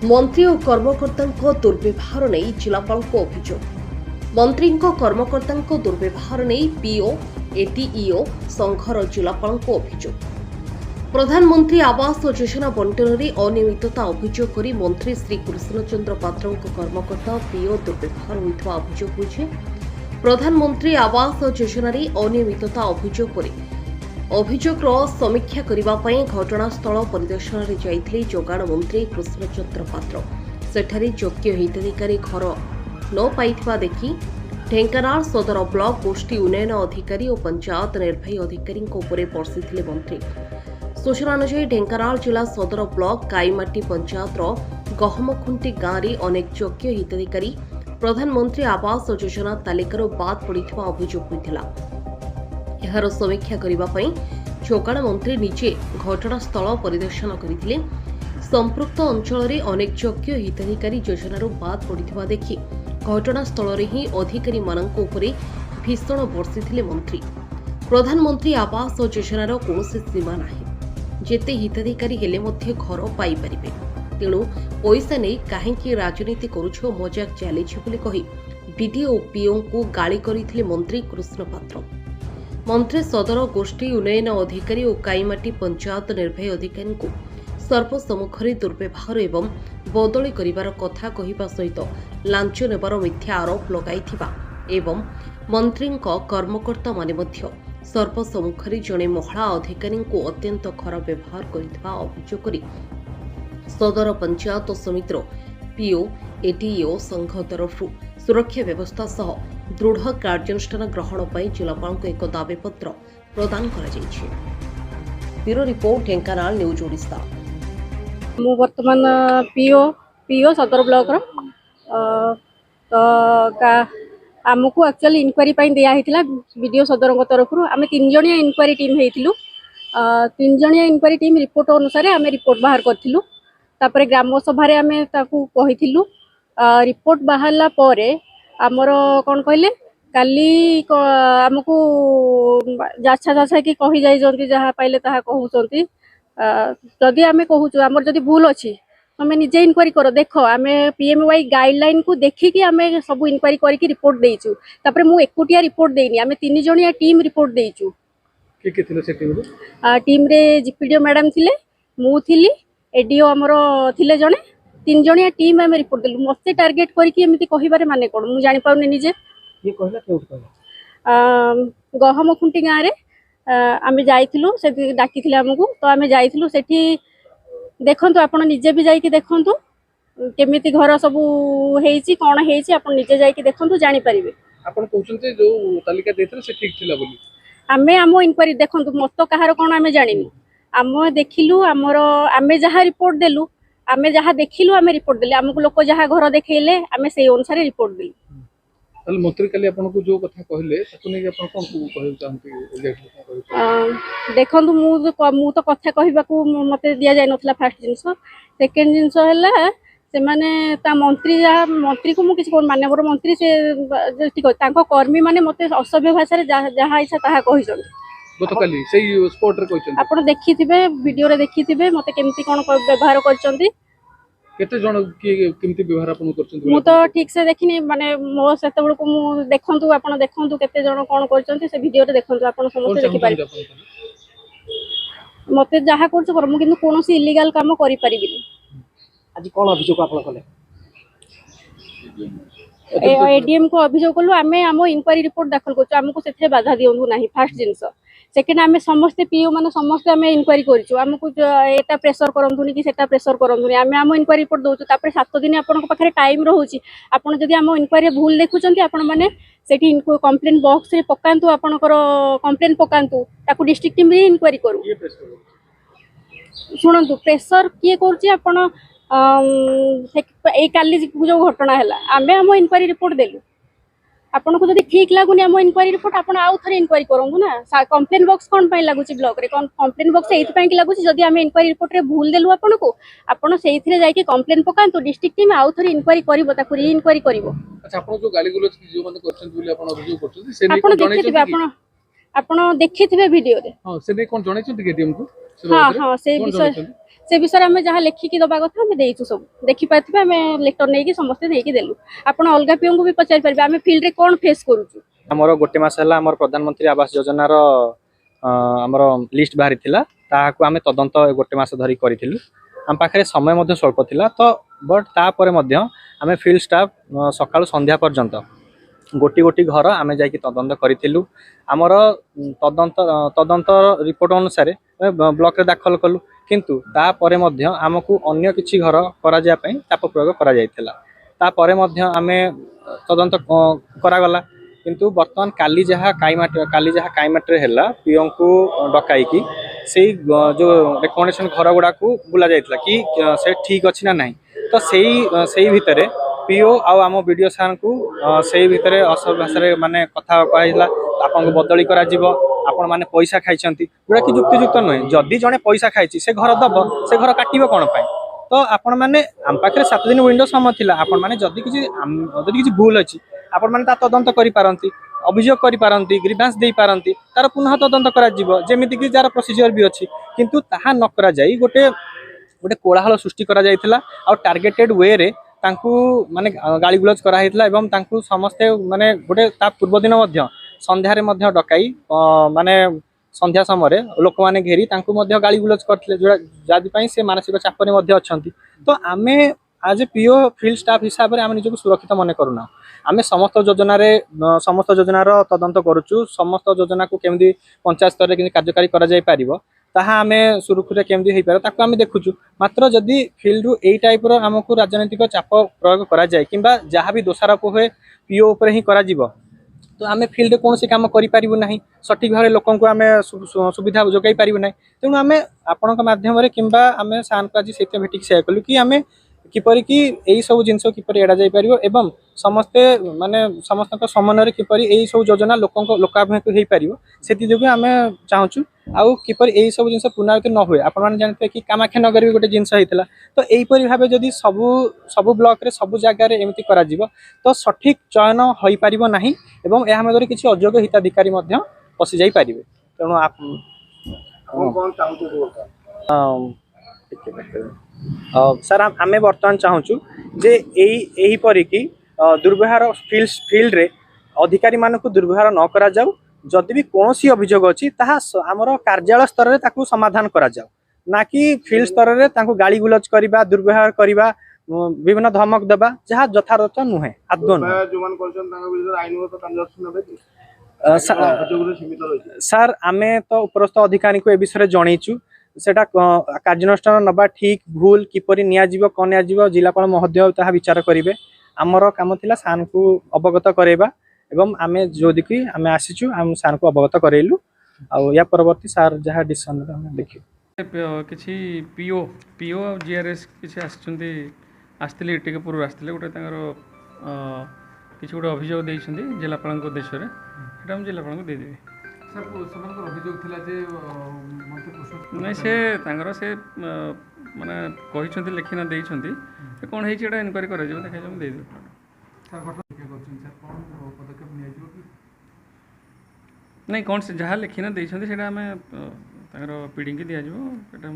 मंत्री और कर्मकर्ता दुर्व्यवहार नहीं जिलापाल अभियोग मंत्री कर्मकर्ता दुर्व्यवहार नहीं पीओ एटीईओ संघर जिलापाल अभियोग प्रधानमंत्री आवास योजना बंटन में अनियमितता अभियोग कर मंत्री श्री कृष्णचंद्र पात्र कर्मकर्ता पीओ दुर्व्यवहार होता अभियोग होइछे। प्रधानमंत्री आवास योजना अनियमितता अभियोग कर अभियोगर समीक्षा करने घटनास्थल परिदर्शन में जाइथिले जोगाण मंत्री कृष्णचंद्र पात्र। सेठारे योग्य हिताधिकारी घर न पाइथिबा देखि ढेंकानाल सदर ब्लॉक गोष्ठी उन्नयन अधिकारी और पंचायत निर्वाही अधिकारी बर्षिथिले मंत्री। सूचना अनुसार ढेंकानाल जिला सदर ब्लॉक काईमाटी पंचायतर गहमखुंटी गांव में अनेक योग्य हिताधिकारी प्रधानमंत्री आवास योजना तालिकार बाद पड़िथिबा अभियोग होइथिला। एहार समीक्षा करने जोगाण मंत्री निजे घटनास्थल परिदर्शन करथिले। संपृक्त अंचल में अनेक योग्य हिताधिकारी योजनार बाद पड़िथिबा देखि घटनास्थल ही अधिकारी मानक उपरे भीषण बर्षिथिले मंत्री। प्रधानमंत्री आवास योजनार कौनसी सीमा नाही, जेते हिताधिकारी हेले मध्य घर पाई परिबे, तेणु पैसा नहीं कहीं राजनीति करुछ मजाक चलीछि बोली कही डीडीओ और पीओ को गाली करथिले मंत्री कृष्ण पात्र। मंत्री सदर गोष्ठी उन्नयन अधिकारी और काईमाटी पंचायत निर्वाही अधिकारी को सर्वसम्मुखें दुर्व्यवहार एवं बदली करिवार कथा कहिबा सहित लांच नेबार मिथ्या आरोप लगाइथिबा एवं मंत्री कर्मकर्ता माने मध्य सर्वसम्मुखें जड़े महिला अधिकारी को अत्यंत खराब व्यवहार करिथिबा अभियोग करी सदर पंचायत समितिर पीओ एटीईओ संघ तरफ सुरक्षा व्यवस्था सह दृढ़ कार्यानुष्ठान ग्रहण पर जिलापाल को एक दाबीपत्र प्रदान करा। Bureau report Dhenkanal news Odisha. मु वर्तमान पीओ पीओ सदर ब्लॉक रो तो आमको एक्चुअली इनक्वारी दिया वीडियो सदर तरफ आम 3 जणिया इनक्वारी टीम होइथिलु। 3 जणिया इनक्वारी टीम रिपोर्ट अनुसार आम रिपोर्ट बाहर करथिलु। तापर ग्राम सभा आम ताकू कहिथिलु। रिपोर्ट बाहरला परे आमर कौन कहले काली आमको जाछा जाछा कि कही जाइजंती जहाँ पाइले ताहा कहउचंती। जदि आम कहूँ आमर जदि भूल अच्छी तुम निजे इनक्वारी कर देख आम पीएमवाई गाइडलाइन को देखिकी आम सब इनक्वारी करके रिपोर्ट देइछु। तापर मु एकुटिया रिपोर्ट देइनी, आम 3 जणिया टीम रिपोर्ट देइछु। के थिले से टीम रे? टीम रे जीपीडीओ मैडम थिले, मु थिली, एडीओ हमर थिले जणे। 3 जणिया टीम आम रिपोर्ट देलु। मते टार्गेट करके एमिति कहिबारे माने कोन मु जानि पाउनी निजे। ये कहला केउठ कहला गहमखुंटी गाँव रे आम जाइथिलु, से डाकिथिले हमकु। तो आम जाइथिलु सेठी देखंतु आपण निजे भी जाइके देखंतु केमिति घर सब हेइची कोन हेइची आपण निजे जाइके देखंतु जानि परिबे। आपण कहउचंते जो तालिका देथले से ठीक थिला बोली आमे आमो इनक्वारी देखंतु मत कहार कोन आमे जानिनी। आम देखिलु हमर आमे जहा रिपोर्ट देलु, आमे जहा देखिलु आमे रिपोर्ट देले, हमकु लोक जहा घर देखैले आमे सेई अनुसार रिपोर्ट देलु। तल मंत्री काली आपण को जो कथा कहले ताकू नै आपण कोन कहउ चाहंती एग्जैक्टली कहउ? देखंतु मु तो कथा कहबाकू मते दिया जाय नथला। फर्स्ट जिंस सेकंड जिंस हला से माने ता मंत्री को मु किछ कोन मान्यवर मंत्री से ठीक तांको कर्मी माने मते असभ्य भाषा रे जहा इच्छा ताहा कहिसन। गतकाली सेई स्पॉट रे कहिसन आपण देखिथिबे वीडियो रे देखिथिबे मते केमती कोन व्यवहार करचंती। केते जण की केमती व्यवहार आपण करचंती? मु तो ठीक से देखिनी, माने मो सेते बेल को मु देखंतु आपण देखंतु केते जण कोन करचंती से वीडियो रे देखंतु आपण समस्त देखि पारि। मते जहा करछु कर मु किंतु कोनोसी इलीगल काम करि परिबिनी। आज कौन अभियोग आप कले? एडीएम को अभियोग कलु आमे आम इनक्वारी रिपोर्ट दाखल करछु, हमको सेथे बाधा दियंतु नाही। फर्स्ट जिंस सेकेंड आमे समस्त पीओ माने समस्त आमे इनक्वारी करछु, हमको एटा प्रेशर करंतुनी कि सेटा प्रेशर करंतुनी, आमे आम इनक्वारी रिपोर्ट दोछु। तापर 7 दिन आपन पाखरे टाइम रहउची, आपन जदि आम इनक्वारी भूल देखुचंती आपन माने सेठी कंप्लेंट बॉक्स रे पकांतु, आपनकर कंप्लेंट पकांतु, ताकू डिस्ट्रिक्ट टीम रे इनक्वारी करू। सुनंतु प्रेशर किए करछि आपन ए काली जो घटना है आमे आम इनक्वारी रिपोर्ट देलु। आपन को जदि ठीक लागुनी आम इनक्वारी रिपोर्ट आपन आउ थरे इनक्वारी करंतु ना। कंप्लेंट बॉक्स कोन पई लागुची ब्लॉक रे? कंप्लेंट बॉक्स एथि पई कि लागुची जदि आम इनक्वारी रिपोर्ट रे भूल देलु आपन को आपन सेइथिरे जाई कि कंप्लेंट पकांतु, डिस्ट्रिक्ट टीम आउ थरे इनक्वारी करिवो, ताकू री इनक्वारी करिवो। अच्छा आपण जो गाली गुलो जो माने करछन बोली आपण अभियोग करछन से नै आपन देखिथिबे, आपन ଆପଣ ଦେଖିଥିବେ ଭିଡିଓରେ। ହଁ ସେ ନେଇ କୋन ଜଣେଇଛନ୍ତି କି ଏଟିଏମ୍ କୁ ହଁ ହଁ ସେ ବିଷୟରେ ଆମେ ଯାହା ଲେଖିକି ଦବା କଥା ଆମେ ଦେଇଛୁ ସବୁ ଦେଖିପାରିଥିବେ ଆମେ ଲେଟର ନେଇକି ସମସ୍ତେ ନେଇକି ଦେଲୁ ଆପଣ ଅଲଗା ପିଓଙ୍କୁ ବି ପଚାରି ପାରିବେ ଆମେ ଫିଲ୍ଡରେ କ'ଣ ଫେସ୍ କରୁଛୁ। ଆମର ଗୋଟେ ମାସ ହେଲା ଆମର ପ୍ରଧାନମନ୍ତ୍ରୀ ଆବାସ ଯୋଜନାର ଆମର ଲିଷ୍ଟ ବାହାରି ଥିଲା ତାହାକୁ ଆମେ ତଦନ୍ତ ଗୋଟେ ମାସ ଧରି କରିଥିଲୁ ଆମ ପାଖରେ ସମୟ ମଧ୍ୟ ସ୍ୱଳ୍ପ ଥିଲା ତ ବଟ୍ ତାପରେ ମଧ୍ୟ ଆମେ ଫିଲ୍ଡ ଷ୍ଟାଫ୍ ସକାଳୁ ସନ୍ଧ୍ୟା ପର୍ଯ୍ୟନ୍ତ ଗୋଟି ଗୋଟି ଘର ଆମେ ଯାଇକି ତଦନ୍ତ କରିଥିଲୁ ଆମର ତଦନ୍ତ ରିପୋର୍ଟ ଅନୁସାରେ ବ୍ଲକରେ ଦାଖଲ କଲୁ କିନ୍ତୁ ତାପରେ ମଧ୍ୟ ଆମକୁ ଅନ୍ୟ କିଛି ଘର କରାଯିବା ପାଇଁ ଚାପ ପ୍ରୟୋଗ କରାଯାଇଥିଲା ତାପରେ ମଧ୍ୟ ଆମେ ତଦନ୍ତ କରାଗଲା କିନ୍ତୁ ବର୍ତ୍ତମାନ କାଲି ଯାହା କାଇମାଟରେ ହେଲା ପିଓଙ୍କୁ ଡକାଇକି ସେଇ ଯେଉଁ ରେକମେଣ୍ଡେସନ ଘର ଗୁଡ଼ାକୁ ବୁଲା ଯାଇଥିଲା କି ସେ ଠିକ୍ ଅଛି ନା ନାହିଁ ତ ସେଇ ଭିତରେ ପିଓ ଆଉ ଆମ ବିଡ଼ିଓ ସାର୍ଙ୍କୁ ସେଇ ଭିତରେ ଅସଲ ଭାଷାରେ ମାନେ କଥା କୁହାଯାଇଥିଲା ଆପଣଙ୍କୁ ବଦଳି କରାଯିବ ଆପଣ ମାନେ ପଇସା ଖାଇଛନ୍ତି ଯୋଉଟା କି ଯୁକ୍ତିଯୁକ୍ତ ନୁହେଁ ଯଦି ଜଣେ ପଇସା ଖାଇଛି ସେ ଘର ଦବ ସେ ଘର କାଟିବ କ'ଣ ପାଇଁ ତ ଆପଣ ମାନେ ଆମ ପାଖରେ 7 ଦିନ ୱିଣ୍ଡୋ ସମୟ ଥିଲା ଆପଣ ମାନେ ଯଦି କିଛି ଭୁଲ ଅଛି ଆପଣ ମାନେ ତା ତଦନ୍ତ କରିପାରନ୍ତି ଅଭିଯୋଗ କରିପାରନ୍ତି ଗ୍ରିଭାନ୍ସ ଦେଇପାରନ୍ତି ତାର ପୁନଃ ତଦନ୍ତ କରାଯିବ ଯେମିତିକି ଯାହାର ପ୍ରୋସିଜିଅର ବି ଅଛି କିନ୍ତୁ ତାହା ନ କରାଯାଇ ଗୋଟେ କୋଳାହଳ ସୃଷ୍ଟି କରାଯାଇଥିଲା ଆଉ ଟାର୍ଗେଟେଡ୍ ୱେରେ ତାଙ୍କୁ ମାନେ ଗାଳି ଗୁଲଜ କରାଯାଇଥିଲା ଏବଂ ତାଙ୍କୁ ସମସ୍ତେ ମାନେ ଗୋଟେ ତା ପୂର୍ବ ଦିନ ମଧ୍ୟ ସନ୍ଧ୍ୟାରେ ମଧ୍ୟ ଡକାଇ ମାନେ ସନ୍ଧ୍ୟା ସମୟରେ ଲୋକମାନେ ଘେରି ତାଙ୍କୁ ମଧ୍ୟ ଗାଳି ଗୁଲଜ କରିଥିଲେ ଯାଥିପାଇଁ ସେ ମାନସିକ ଚାପରେ ମଧ୍ୟ ଅଛନ୍ତି ତ ଆମେ ଆଜ୍ ଏ ପିଓ ଫିଲ୍ଡ ଷ୍ଟାଫ୍ ହିସାବରେ ଆମେ ନିଜକୁ ସୁରକ୍ଷିତ ମନେ କରୁନା ଆମେ ସମସ୍ତ ଯୋଜନାର ତଦନ୍ତ କରୁଛୁ ସମସ୍ତ ଯୋଜନାକୁ କେମିତି ପଞ୍ଚାୟତ ସ୍ତରରେ କେମିତି କାର୍ଯ୍ୟକାରୀ କରାଯାଇ ପାରିବ ତାହା ଆମେ ସୁରୁଖୁରୁରେ କେମିତି ହେଇପାରିବ ତାକୁ ଆମେ ଦେଖୁଛୁ ମାତ୍ର ଯଦି ଫିଲ୍ଡରୁ ଏଇ ଟାଇପ୍ର ଆମକୁ ରାଜନୈତିକ ଚାପ ପ୍ରୟୋଗ କରାଯାଏ କିମ୍ବା ଯାହା ବି ଦୋଷାରୋପ ହୁଏ ପିଓ ଉପରେ ହିଁ କରାଯିବ ତ ଆମେ ଫିଲ୍ଡରେ କୌଣସି କାମ କରିପାରିବୁ ନାହିଁ ସଠିକ୍ ଭାବରେ ଲୋକଙ୍କୁ ଆମେ ସୁବିଧା ଯୋଗାଇ ପାରିବୁ ନାହିଁ ତେଣୁ ଆମେ ଆପଣଙ୍କ ମାଧ୍ୟମରେ କିମ୍ବା ଆମେ ସାର୍ଙ୍କୁ ଆଜି ସେଇଥିପାଇଁ ଭେଟିକି ସେୟା କଲୁ କି ଆମେ କିପରି କି ଏଇ ସବୁ ଜିନିଷ କିପରି ଏଡ଼ା ଯାଇପାରିବ ଏବଂ ସମସ୍ତେ ମାନେ ସମସ୍ତଙ୍କ ସମନ୍ୱୟରେ କିପରି ଏଇ ସବୁ ଯୋଜନା ଲୋକାଭିମୁଖୀ ହେଇପାରିବ ସେଥିଯୋଗୁଁ ଆମେ ଚାହୁଁଛୁ ଆଉ କିପରି ଏଇ ସବୁ ଜିନିଷ ପୁନରାବୃତ୍ତି ନ ହୁଏ ଆପଣମାନେ ଜାଣିଥିବେ କି କାମାକ୍ଷାନଗର ବି ଗୋଟେ ଜିନିଷ ହେଇଥିଲା ତ ଏଇପରି ଭାବେ ଯଦି ସବୁ ବ୍ଲକରେ ସବୁ ଜାଗାରେ ଏମିତି କରାଯିବ ତ ସଠିକ୍ ଚୟନ ହୋଇପାରିବ ନାହିଁ ଏବଂ ଏହା ମଧ୍ୟରେ କିଛି ଅଯୋଗ୍ୟ ହିତାଧିକାରୀ ମଧ୍ୟ ପଶିଯାଇ ପାରିବେ ତେଣୁ ସାର୍ ଆମେ ବର୍ତ୍ତମାନ ଚାହୁଁଛୁ ଯେ ଏହିପରି କି ଦୁର୍ବ୍ୟବହାର ଫିଲ୍ଡରେ ଅଧିକାରୀମାନଙ୍କୁ ଦୁର୍ବ୍ୟବହାର ନ କରାଯାଉ ଯଦି ବି କୌଣସି ଅଭିଯୋଗ ଅଛି ତାହା ଆମର କାର୍ଯ୍ୟାଳୟ ସ୍ତରରେ ତାକୁ ସମାଧାନ କରାଯାଉ ନା କି ଫିଲ୍ଡ ସ୍ତରରେ ତାଙ୍କୁ ଗାଳି ଗୁଲଜ କରିବା ଦୁର୍ବ୍ୟବହାର କରିବା ବିଭିନ୍ନ ଧମକ ଦେବା ଯାହା ଯଥାର୍ଥ ନୁହେଁ ଆଦୌ ନୁହେଁ ସାର୍ ଆମେ ତ ଉପରସ୍ଥ ଅଧିକାରୀଙ୍କୁ ଏ ବିଷୟରେ ଜଣେଇଛୁ সেটা କାର୍ଯ୍ୟାନୁଷ୍ଠାନ ନେବା ଠିକ୍ ଭୁଲ କିପରି ନିଆଯିବ କ'ଣ ନିଆଯିବ ଜିଲ୍ଲାପାଳ ମହୋଦୟ ତାହା ବିଚାର କରିବେ ଆମର କାମ ଥିଲା ସାର୍ଙ୍କୁ ଅବଗତ କରାଇବା ଏବଂ ଆମେ ଯେଉଁଦିକି ଆମେ ଆସିଛୁ ଆମେ ସାର୍ଙ୍କୁ ଅବଗତ କରାଇଲୁ ଆଉ ୟା ପରବର୍ତ୍ତୀ ସାର୍ ଯାହା ଡିସିସନ୍ ନେବେ ଆମେ ଦେଖିବୁ କିଛି ପିଓ ଆଉ ଜିଆର୍ଏସ୍ କିଛି ଆସିଥିଲେ ଟିକେ ପୂର୍ବରୁ ଆସିଥିଲେ ଗୋଟେ ତାଙ୍କର କିଛି ଗୋଟେ ଅଭିଯୋଗ ଦେଇଛନ୍ତି ଜିଲ୍ଲାପାଳଙ୍କ ଉଦ୍ଦେଶ୍ୟରେ ସେଇଟା ମୁଁ ଜିଲ୍ଲାପାଳଙ୍କୁ ଦେଇଦେବି ସେମାନଙ୍କର ଅଭିଯୋଗ ଥିଲା ଯେ ନାଇଁ ସେ ତାଙ୍କର ସେ ମାନେ କହିଛନ୍ତି ଲେଖିନା ଦେଇଛନ୍ତି କ'ଣ ହେଇଛି ଏଇଟା ଇନକ୍ୱାରି କରାଯିବ ଦେଖାଯିବ ମୁଁ ଦେଇଦେବି ନାଇଁ କ'ଣ ସେ ଯାହା ଲେଖିନା ଦେଇଛନ୍ତି ସେଇଟା ଆମେ ତାଙ୍କର ପିଡ଼ିଙ୍କି ଦିଆଯିବ ସେଇଟା